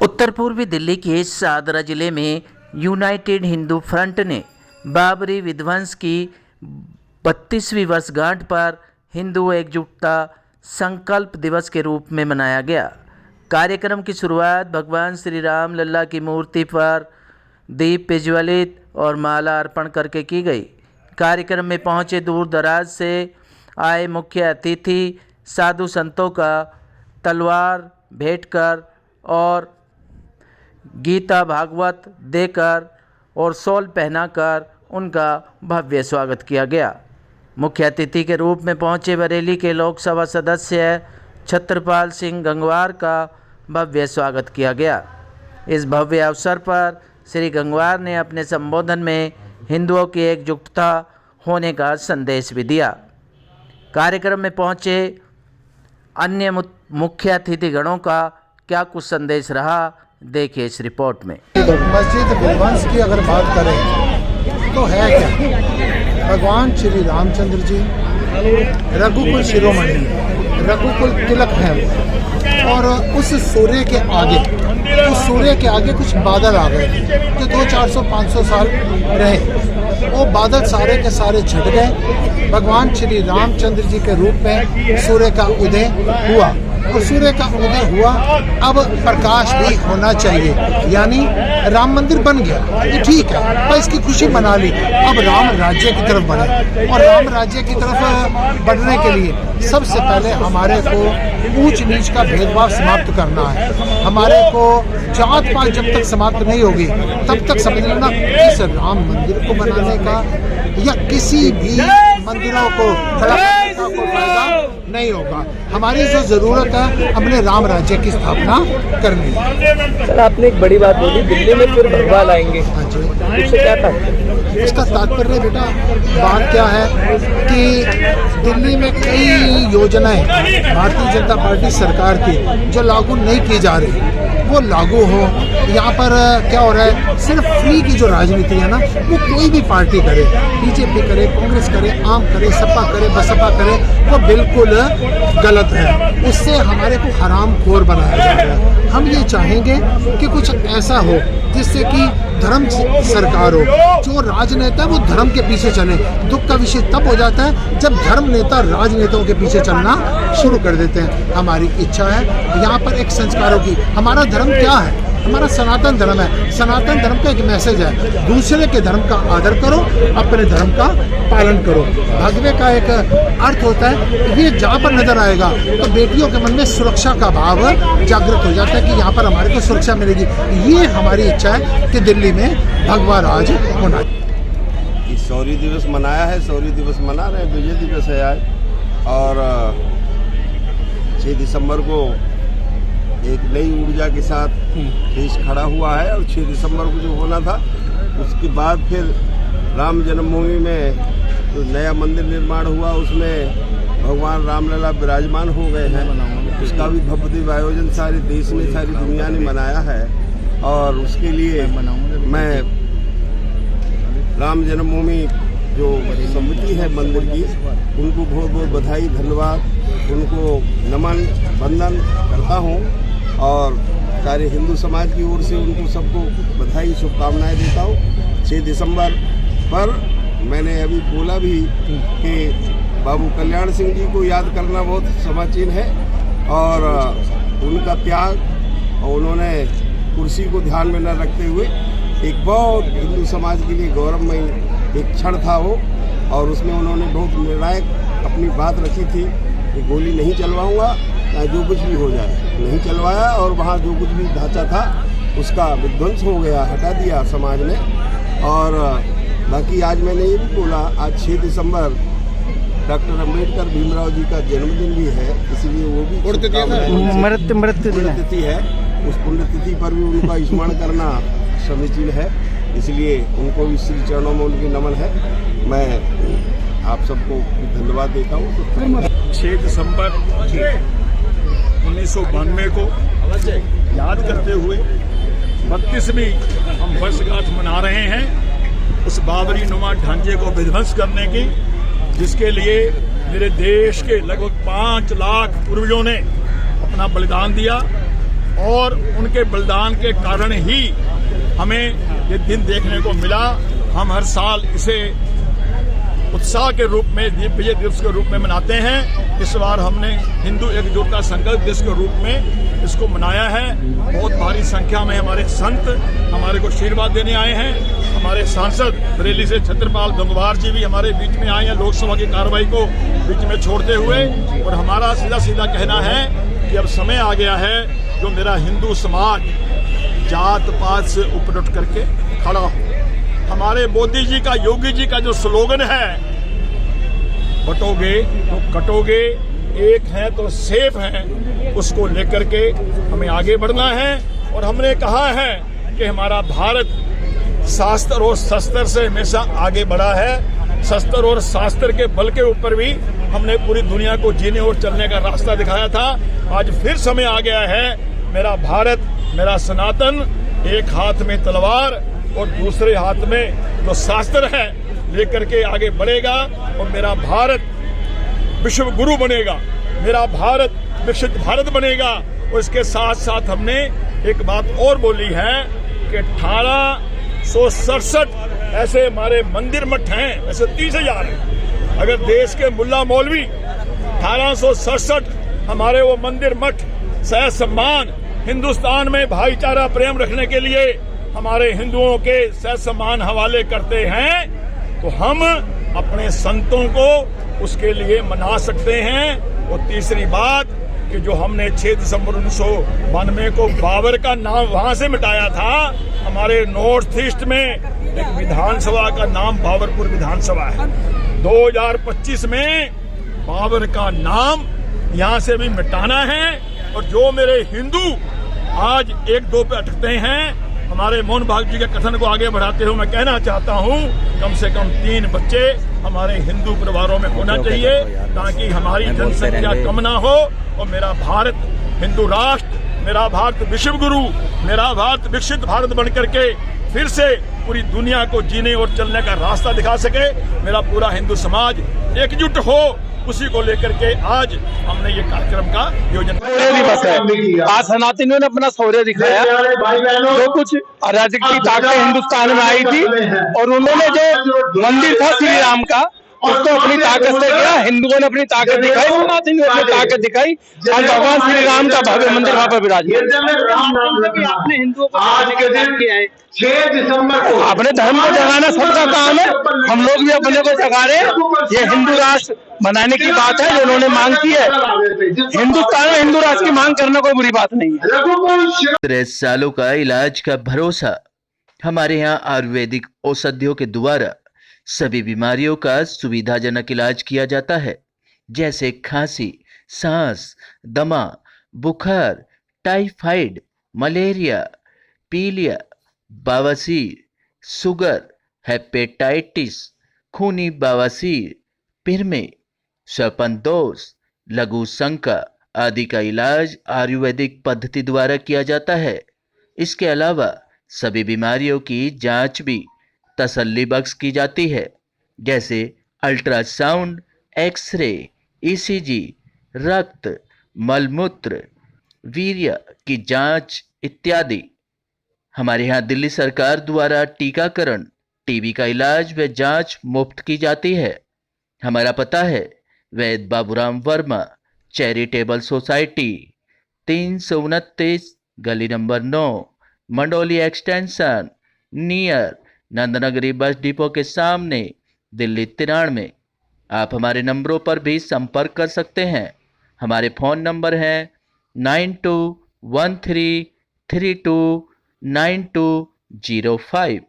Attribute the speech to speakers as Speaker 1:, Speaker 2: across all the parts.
Speaker 1: उत्तर पूर्वी दिल्ली के शाहदरा जिले में यूनाइटेड हिंदू फ्रंट ने बाबरी विध्वंस की 32वीं वर्षगांठ पर हिंदू एकजुटता संकल्प दिवस के रूप में मनाया गया। कार्यक्रम की शुरुआत भगवान श्री राम लल्ला की मूर्ति पर दीप प्रज्वलित और माला अर्पण करके की गई। कार्यक्रम में पहुंचे दूर दराज से आए मुख्य अतिथि साधु संतों का तलवार भेंट कर और गीता भागवत देकर और शॉल पहनाकर उनका भव्य स्वागत किया गया। मुख्य अतिथि के रूप में पहुंचे बरेली के लोकसभा सदस्य छत्रपाल सिंह गंगवार का भव्य स्वागत किया गया। इस भव्य अवसर पर श्री गंगवार ने अपने संबोधन में हिंदुओं की एकजुटता होने का संदेश भी दिया। कार्यक्रम में पहुंचे अन्य मुख्य अतिथिगणों का क्या कुछ संदेश रहा, देखिए इस रिपोर्ट में।
Speaker 2: मस्जिद विध्वंस की अगर बात करें तो है क्या, भगवान श्री रामचंद्र जी रघुकुल शिरोमणि, रघुकुल तिलक है और उस सूर्य के आगे कुछ बादल आ गए जो 200-400-500 साल रहे। वो बादल सारे के सारे छट गए। भगवान श्री रामचंद्र जी के रूप में सूर्य का उदय हुआ और सूर्य का उदय हुआ। अब प्रकाश भी होना चाहिए, यानी राम मंदिर बन गया, ये ठीक है, पर इसकी खुशी मना ली। अब राम राज्य की तरफ बढ़े और राम राज्य की तरफ बढ़ने के लिए सबसे पहले हमारे को ऊंच नीच का भेदभाव समाप्त करना है। हमारे को जात पात जब तक समाप्त नहीं होगी तब तक समझ लेना इस राम मंदिर को बनाने का या किसी भी मंदिरों को खड़ा करने का कोई फायदा नहीं होगा। हमारी जो जरूरत है अपने राम राज्य की स्थापना करनी।
Speaker 3: सर, आपने एक बड़ी बात बोली, दिल्ली में फिर भगवा लाएंगे।
Speaker 2: हाँ जी,
Speaker 3: उससे क्या तात्पर्य?
Speaker 2: इसका तात्पर्य बेटा बात क्या है कि दिल्ली में कई योजनाएं भारतीय जनता पार्टी सरकार की जो लागू नहीं की जा रही वो लागू हो। यहाँ पर क्या हो रहा है, सिर्फ फ्री की जो राजनीति है ना, वो कोई भी पार्टी करे, बीजेपी करे, कांग्रेस करे, आम करे, सपा करे, बसपा करे, वो बिल्कुल गलत है। उससे हमारे को हरामखोर बनाया जा रहा है। हम ये चाहेंगे कि कुछ ऐसा हो जिससे कि धर्म सरकार हो, जो राजनेता वो धर्म के पीछे चले। दुख का विषय तब हो जाता है जब धर्म नेता राजनेताओं के पीछे चलना शुरू कर देते हैं। हमारी इच्छा है यहाँ पर एक संस्कारों की, हमारा धर्म क्या है, हमारा सनातन धर्म है। सनातन धर्म का एक मैसेज है, दूसरे के धर्म का आदर करो, अपने धर्म का पालन करो। भगवे का एक अर्थ होता है, ये जहाँ पर नजर आएगा तो बेटियों के मन में सुरक्षा का भाव जागृत हो जाता है कि यहाँ पर हमारे को सुरक्षा मिलेगी। ये हमारी इच्छा है कि दिल्ली में भगवा राज होना।
Speaker 4: शौर्य दिवस मनाया है, शौर्य दिवस मना रहे हैं, विजय दिवस है आज। और 6 दिसंबर को एक नई ऊर्जा के साथ देश खड़ा हुआ है और 6 दिसंबर को जो होना था उसके बाद फिर राम जन्मभूमि में जो नया मंदिर निर्माण हुआ उसमें भगवान रामलला विराजमान हो गए हैं। उसका भी भव्य आयोजन सारे देश ने, सारी दुनिया ने मनाया है और उसके लिए मैं राम जन्मभूमि जो समिति है मंदिर की, उनको बहुत बहुत बधाई, धन्यवाद, उनको नमन वंदन करता हूँ और सारे हिंदू समाज की ओर से उनको सबको बधाई, शुभकामनाएं देता हूँ। 6 दिसंबर पर मैंने अभी बोला भी कि बाबू कल्याण सिंह जी को याद करना बहुत समाचीन है और उनका त्याग और उन्होंने कुर्सी को ध्यान में न रखते हुए एक बहुत हिंदू समाज के लिए गौरवमयी एक क्षण था वो, और उसमें उन्होंने बहुत निर्णायक अपनी बात रखी थी कि गोली नहीं चलवाऊंगा, चाहे जो कुछ भी हो जाए। नहीं चलवाया और वहाँ जो कुछ भी ढांचा था उसका विध्वंस हो गया, हटा दिया समाज ने। और बाकी आज मैंने ये भी बोला, आज 6 दिसंबर डॉक्टर अम्बेडकर भीमराव जी का जन्मदिन भी है, इसलिए वो भी पुण्यतिथि है। उस पुण्यतिथि पर भी उनका स्मरण करना समीचीन है, इसलिए उनको भी श्री चरणों में उनकी नमन है। मैं आप सबको धन्यवाद देता हूँ।
Speaker 5: 6 दिसंबर 1992 को याद करते हुए 32वीं हम वर्षगांठ मना रहे हैं उस बाबरी नुमा ढांचे को विध्वंस करने की, जिसके लिए मेरे देश के लगभग 5 लाख पूर्वजों ने अपना बलिदान दिया। और उनके बलिदान के कारण ही हमें ये दिन देखने को मिला। हम हर साल इसे उत्साह के रूप में विजय दिवस के रूप में मनाते हैं। इस बार हमने हिंदू एकजुटता संकल्प दिवस के रूप में इसको मनाया है। बहुत भारी संख्या में हमारे संत हमारे को आशीर्वाद देने आए हैं। हमारे सांसद बरेली से छत्रपाल गंगवार जी भी हमारे बीच में आए हैं लोकसभा की कार्रवाई को बीच में छोड़ते हुए। और हमारा सीधा सीधा कहना है कि अब समय आ गया है जो मेरा हिंदू समाज जात पात से ऊपर उठ करके खड़ा हो। हमारे मोदी जी का, योगी जी का जो स्लोगन है, बटोगे तो कटोगे, एक है तो सेफ है, उसको लेकर के हमें आगे बढ़ना है। और हमने कहा है कि हमारा भारत शास्त्र और शस्त्र से हमेशा आगे बढ़ा है। शस्त्र और शास्त्र के बल के ऊपर भी हमने पूरी दुनिया को जीने और चलने का रास्ता दिखाया था। आज फिर समय आ गया है, मेरा भारत, मेरा सनातन एक हाथ में तलवार और दूसरे हाथ में जो शास्त्र है लेकर के आगे बढ़ेगा। और मेरा भारत विश्व गुरु बनेगा, मेरा भारत विकसित भारत बनेगा। और इसके साथ साथ हमने एक बात और बोली है कि 1867 ऐसे हमारे मंदिर मठ हैं, ऐसे 30,000 हैं। अगर देश के मुल्ला मौलवी 1867 हमारे वो मंदिर मठ सह सम्मान हिंदुस्तान में भाईचारा प्रेम रखने के लिए हमारे हिंदुओं के सह सम्मान हवाले करते हैं, तो हम अपने संतों को उसके लिए मना सकते हैं। और तीसरी बात कि जो हमने 6 दिसंबर 1992 को बाबर का नाम वहां से मिटाया था, हमारे नॉर्थ ईस्ट में एक विधानसभा का नाम बाबरपुर विधानसभा है। 2025 में बाबर का नाम यहां से भी मिटाना है। और जो मेरे हिंदू आज 1-2 पे अटकते हैं, हमारे मोहन भागवत जी के कथन को आगे बढ़ाते हुए मैं कहना चाहता हूं, कम से कम 3 बच्चे हमारे हिंदू परिवारों में होना चाहिए ताकि हमारी जनसंख्या कम ना हो। और मेरा भारत हिंदू राष्ट्र, मेरा भारत विश्व गुरु, मेरा भारत विकसित भारत बन करके फिर से पूरी दुनिया को जीने और चलने का रास्ता दिखा सके। मेरा पूरा हिंदू समाज एकजुट हो, उसी को लेकर के आज हमने ये कार्यक्रम का आयोजन
Speaker 3: दिवस है। आज सनातनियों ने अपना शौर्य दिखाया। जो कुछ अराजक की ताकतें हिंदुस्तान में आई थी और उन्होंने जो मंदिर था श्री राम का, उसको अपनी ताकत से किया। हिंदुओं ने अपनी ताकत दिखाई, सनातनियों ने अपनी ताकत दिखाई। आज भगवान श्री राम का भव्य मंदिर वहां पर विराजमान।
Speaker 6: आपने हिंदुओं को आज के दिन किया है
Speaker 2: 6 दिसंबर को
Speaker 3: अपने धर्म को जगाना सबका काम है। हम लोग भी अपने को जगा रहे हैं। ये हिंदू राष्ट्र बनाने की बात है जो उन्होंने मांग की है। हिंदुस्तान में हिंदू राष्ट्र की मांग करना कोई बुरी बात नहीं है।
Speaker 1: 30 सालों का इलाज का भरोसा। हमारे यहाँ आयुर्वेदिक औषधियों के द्वारा सभी बीमारियों का सुविधाजनक इलाज किया जाता है, जैसे खांसी, सांस, दमा, बुखार, टाइफाइड, मलेरिया, पीलिया, बवासीर, शुगर, हेपेटाइटिस, खूनी बवासीर, पिरमे, श्वपनदोष, लघु शंका आदि का इलाज आयुर्वेदिक पद्धति द्वारा किया जाता है। इसके अलावा सभी बीमारियों की जांच भी तसल्ली बख्श की जाती है, जैसे अल्ट्रासाउंड, एक्सरे, ईसीजी, रक्त, मलमूत्र, वीर्य की जांच इत्यादि। हमारे यहाँ दिल्ली सरकार द्वारा टीकाकरण, टीबी का इलाज व जांच मुफ्त की जाती है। हमारा पता है वैद बाबूराम वर्मा, चैरिटेबल सोसाइटी, 329 गली number 9, Mandoli extension, near Nand Nagri bus depot के सामने, दिल्ली 93। आप हमारे नंबरों पर भी संपर्क कर सकते हैं। हमारे फ़ोन नंबर हैं 9213329205,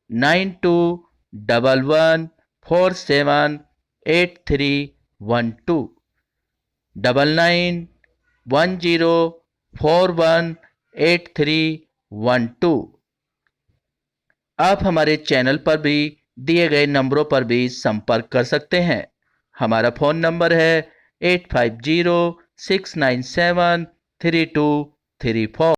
Speaker 1: 9211478312, 9910418312। आप हमारे चैनल पर भी दिए गए नंबरों पर भी संपर्क कर सकते हैं। हमारा फ़ोन नंबर है 8506973234।